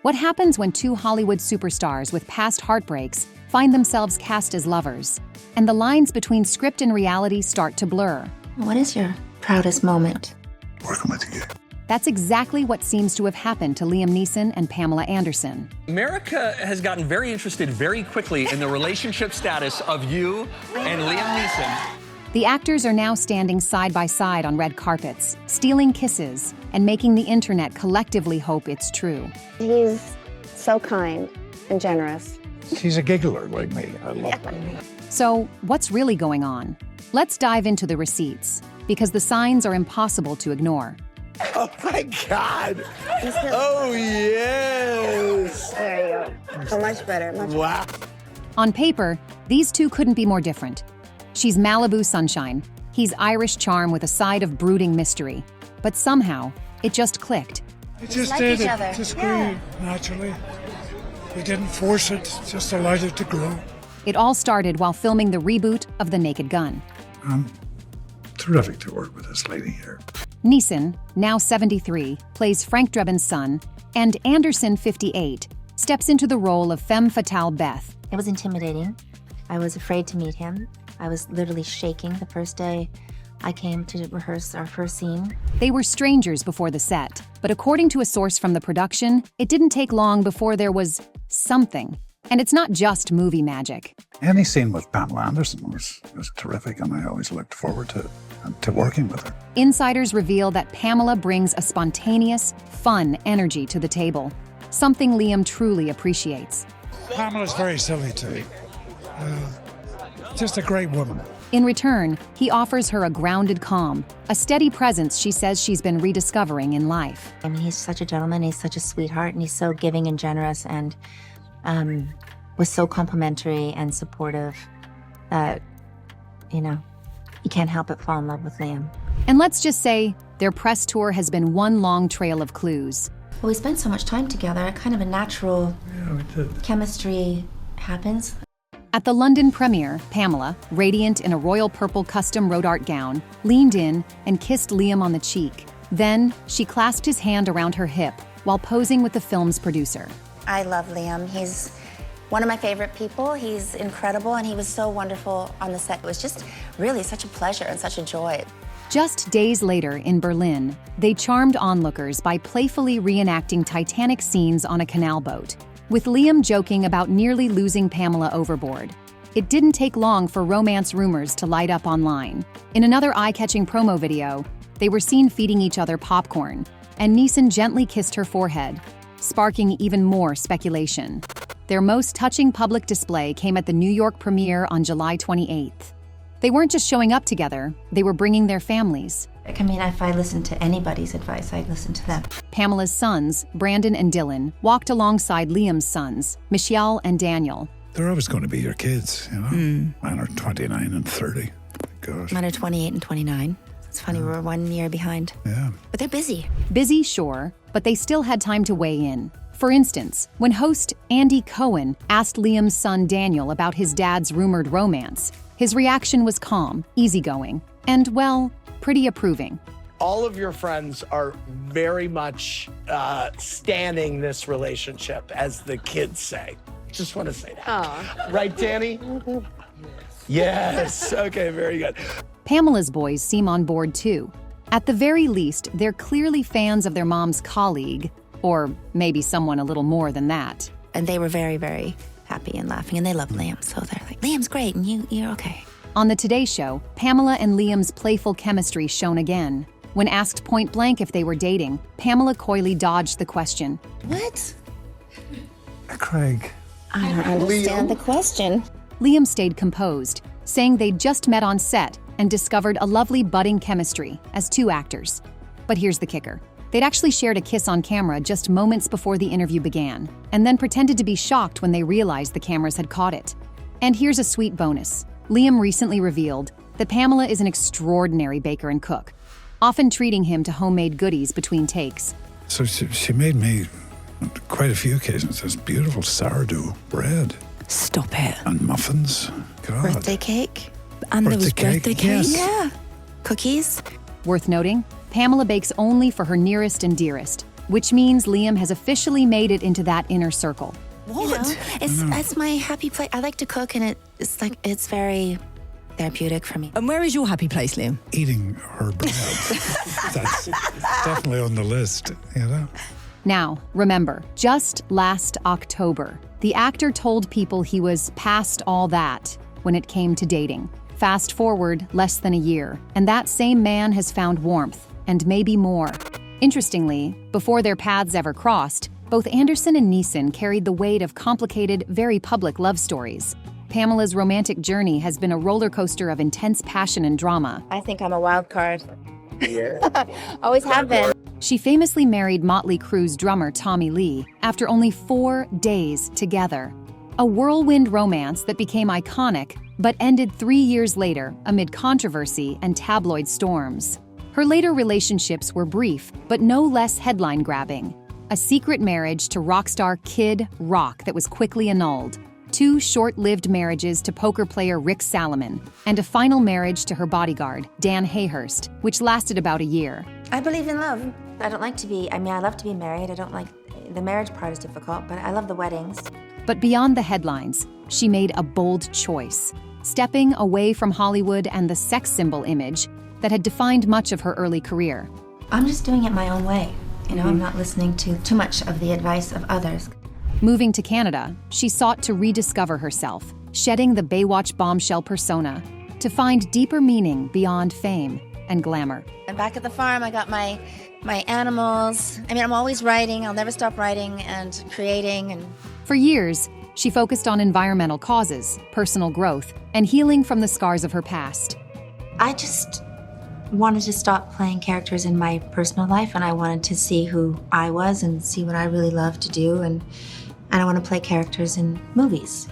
What happens when two Hollywood superstars with past heartbreaks find themselves cast as lovers, and the lines between script and reality start to blur? What is your proudest moment? Working with you. That's exactly what seems to have happened to Liam Neeson and Pamela Anderson. America has gotten very interested very quickly in the relationship status of you and Liam Neeson. The actors are now standing side by side on red carpets, stealing kisses, and making the internet collectively hope it's true. He's so kind and generous. She's a giggler like me. I love her. So, what's really going on? Let's dive into the receipts, because the signs are impossible to ignore. Oh my God! Oh yes! There you go. Oh, much better. Much Wow! On paper, these two couldn't be more different. She's Malibu sunshine. He's Irish charm with a side of brooding mystery. But somehow, it just clicked. It just like did. each It other. just Yeah. grew naturally. We didn't force it, just allowed it to grow. It all started while filming the reboot of The Naked Gun. Terrific to work with this lady here. Neeson, now 73, plays Frank Drebin's son, and Anderson, 58, steps into the role of femme fatale Beth. It was intimidating. I was afraid to meet him. I was literally shaking the first day I came to rehearse our first scene. They were strangers before the set, but according to a source from the production, it didn't take long before there was something. And it's not just movie magic. Any scene with Pamela Anderson was terrific, and I always looked forward to working with her. Insiders reveal that Pamela brings a spontaneous, fun energy to the table, something Liam truly appreciates. Pamela's very silly too. Just a great woman. In return, he offers her a grounded calm, a steady presence she says she's been rediscovering in life. I mean, he's such a gentleman, he's such a sweetheart, and he's so giving and generous, and was so complimentary and supportive that, you can't help but fall in love with Liam. And let's just say, their press tour has been one long trail of clues. Well, we spent so much time together, kind of a natural Yeah, we did. chemistry happens. At the London premiere, Pamela, radiant in a royal purple custom road art gown, leaned in and kissed Liam on the cheek. Then, she clasped his hand around her hip while posing with the film's producer. I love Liam. He's one of my favorite people. He's incredible, and he was so wonderful on the set. It was just really such a pleasure and such a joy. Just days later in Berlin, they charmed onlookers by playfully reenacting Titanic scenes on a canal boat, with Liam joking about nearly losing Pamela overboard. It didn't take long for romance rumors to light up online. In another eye-catching promo video, they were seen feeding each other popcorn, and Neeson gently kissed her forehead, sparking even more speculation. Their most touching public display came at the New York premiere on July 28th. They weren't just showing up together, they were bringing their families. I mean, if I listened to anybody's advice, I'd listen to them. Pamela's sons, Brandon and Dylan, walked alongside Liam's sons, Michelle and Daniel. They're always going to be your kids, Mine are 29 and 30. Gosh. Mine are 28 and 29. It's funny, we're 1 year behind. Yeah. But they're busy. Busy, sure, but they still had time to weigh in. For instance, when host Andy Cohen asked Liam's son Daniel about his dad's rumored romance, his reaction was calm, easygoing, and, well, pretty approving. All of your friends are very much standing this relationship, as the kids say. Just want to say that. Right, Danny? Yes. Okay, very good. Pamela's boys seem on board too. At the very least, they're clearly fans of their mom's colleague, or maybe someone a little more than that. And they were very, very happy and laughing, and they love Liam, so they're like, Liam's great, and you're okay. On the Today Show, Pamela and Liam's playful chemistry shone again. When asked point blank if they were dating, Pamela coyly dodged the question. What? Craig. I don't understand the question. Liam stayed composed, saying they'd just met on set and discovered a lovely budding chemistry as two actors. But here's the kicker. They'd actually shared a kiss on camera just moments before the interview began, and then pretended to be shocked when they realized the cameras had caught it. And here's a sweet bonus. Liam recently revealed that Pamela is an extraordinary baker and cook, often treating him to homemade goodies between takes. So she made me, on quite a few occasions, this beautiful sourdough bread. Stop it. And muffins. God. Birthday cake? And there was birthday cake? Yes. Yeah. Cookies? Worth noting, Pamela bakes only for her nearest and dearest, which means Liam has officially made it into that inner circle. What? It's my happy place. I like to cook, and it's very therapeutic for me. And where is your happy place, Liam? Eating her bread. That's definitely on the list, you know? Now, remember, just last October, the actor told people he was past all that when it came to dating. Fast forward less than a year, and that same man has found warmth, and maybe more. Interestingly, before their paths ever crossed, both Anderson and Neeson carried the weight of complicated, very public love stories. Pamela's romantic journey has been a roller coaster of intense passion and drama. I think I'm a wild card. Yeah. Always have been. She famously married Motley Crue's drummer Tommy Lee after only 4 days together. A whirlwind romance that became iconic, but ended 3 years later amid controversy and tabloid storms. Her later relationships were brief, but no less headline-grabbing. A secret marriage to rock star Kid Rock that was quickly annulled, 2 short-lived marriages to poker player Rick Salomon, and a final marriage to her bodyguard, Dan Hayhurst, which lasted about a year. I believe in love. I love to be married. I don't like, the marriage part is difficult, but I love the weddings. But beyond the headlines, she made a bold choice, stepping away from Hollywood and the sex symbol image that had defined much of her early career. I'm just doing it my own way. I'm not listening to too much of the advice of others. Moving to Canada, she sought to rediscover herself, shedding the Baywatch bombshell persona to find deeper meaning beyond fame and glamour. I'm back at the farm. I got my animals. I'm always writing. I'll never stop writing and creating. And for years, she focused on environmental causes, personal growth, and healing from the scars of her past. I just wanted to stop playing characters in my personal life, and I wanted to see who I was and see what I really love to do, and I want to play characters in movies.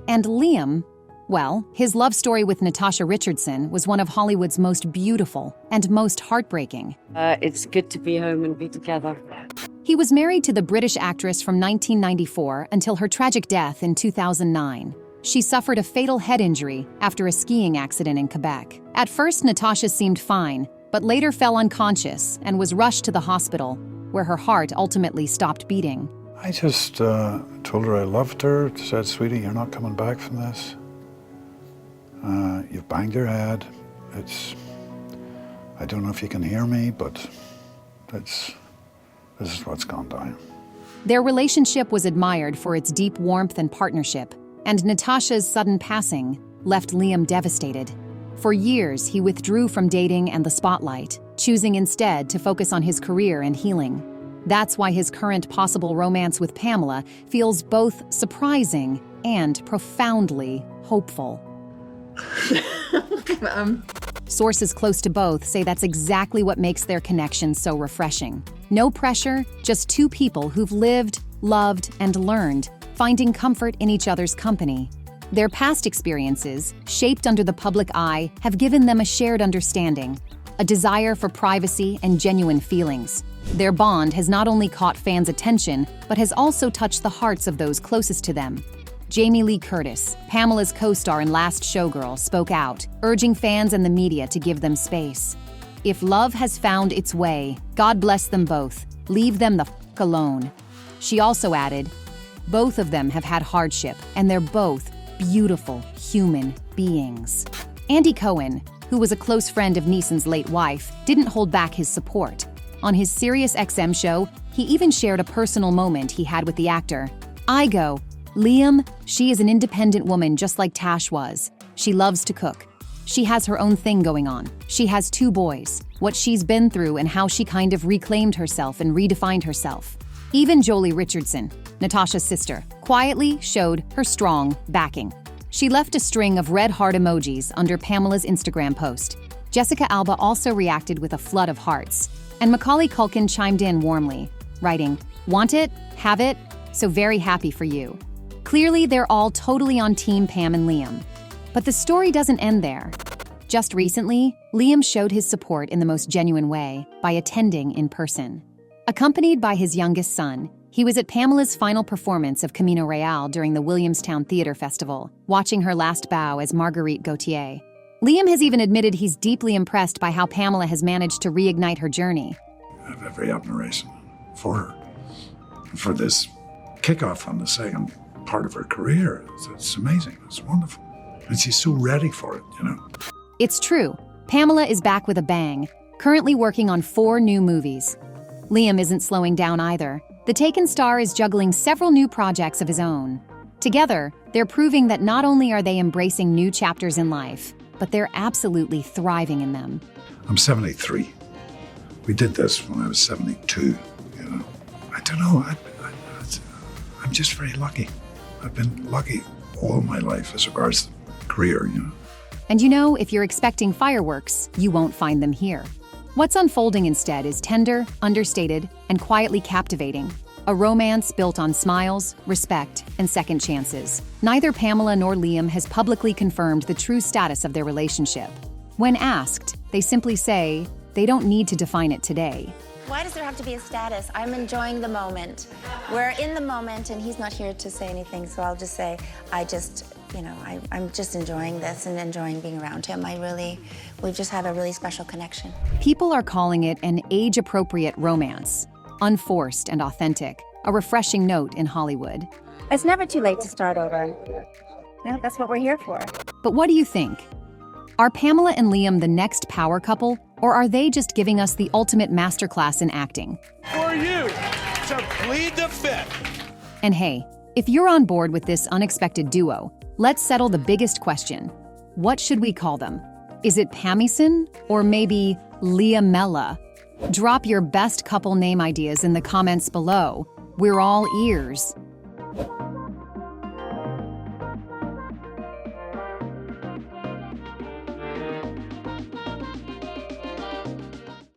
And Liam, well, his love story with Natasha Richardson was one of Hollywood's most beautiful and most heartbreaking. It's good to be home and be together. He was married to the British actress from 1994 until her tragic death in 2009. She suffered a fatal head injury after a skiing accident in Quebec. At first, Natasha seemed fine, but later fell unconscious and was rushed to the hospital, where her heart ultimately stopped beating. I just told her I loved her, said, sweetie, you're not coming back from this. You've banged your head. I don't know if you can hear me, but this is what's gone down. Their relationship was admired for its deep warmth and partnership, and Natasha's sudden passing left Liam devastated. For years, he withdrew from dating and the spotlight, choosing instead to focus on his career and healing. That's why his current possible romance with Pamela feels both surprising and profoundly hopeful. Sources close to both say that's exactly what makes their connection so refreshing. No pressure, just 2 people who've lived, loved, and learned, finding comfort in each other's company. Their past experiences, shaped under the public eye, have given them a shared understanding, a desire for privacy and genuine feelings. Their bond has not only caught fans' attention, but has also touched the hearts of those closest to them. Jamie Lee Curtis, Pamela's co-star in Last Showgirl, spoke out, urging fans and the media to give them space. If love has found its way, God bless them both. Leave them the f*** alone. She also added, both of them have had hardship, and they're both beautiful human beings. Andy Cohen, who was a close friend of Neeson's late wife, didn't hold back his support. On his SiriusXM show, he even shared a personal moment he had with the actor. I go, Liam, she is an independent woman just like Tash was. She loves to cook. She has her own thing going on. She has 2 boys, what she's been through and how she kind of reclaimed herself and redefined herself. Even Jolie Richardson, Natasha's sister, quietly showed her strong backing. She left a string of red heart emojis under Pamela's Instagram post. Jessica Alba also reacted with a flood of hearts, and Macaulay Culkin chimed in warmly, writing, "Want it? Have it? So very happy for you." Clearly, they're all totally on Team Pam and Liam. But the story doesn't end there. Just recently, Liam showed his support in the most genuine way by attending in person. Accompanied by his youngest son, he was at Pamela's final performance of Camino Real during the Williamstown Theatre Festival, watching her last bow as Marguerite Gautier. Liam has even admitted he's deeply impressed by how Pamela has managed to reignite her journey. I have every admiration for her. For this kickoff on the second part of her career, it's amazing. It's wonderful. And she's so ready for it, you know. It's true. Pamela is back with a bang, currently working on 4 new movies. Liam isn't slowing down either. The Taken star is juggling several new projects of his own. Together, they're proving that not only are they embracing new chapters in life, but they're absolutely thriving in them. I'm 73. We did this when I was 72, you know. I don't know, I'm just very lucky. I've been lucky all my life as regards career, you know. And you know, if you're expecting fireworks, you won't find them here. What's unfolding instead is tender, understated, and quietly captivating. A romance built on smiles, respect, and second chances. Neither Pamela nor Liam has publicly confirmed the true status of their relationship. When asked, they simply say they don't need to define it today. Why does there have to be a status? I'm enjoying the moment. We're in the moment, and he's not here to say anything, so I'll just say, I'm just enjoying this and enjoying being around him. We just have a really special connection. People are calling it an age-appropriate romance, unforced and authentic, a refreshing note in Hollywood. It's never too late to start over. No, that's what we're here for. But what do you think? Are Pamela and Liam the next power couple, or are they just giving us the ultimate masterclass in acting? For you to plead the fifth. And hey, if you're on board with this unexpected duo, let's settle the biggest question. What should we call them? Is it Pamison or maybe Liamella? Drop your best couple name ideas in the comments below. We're all ears.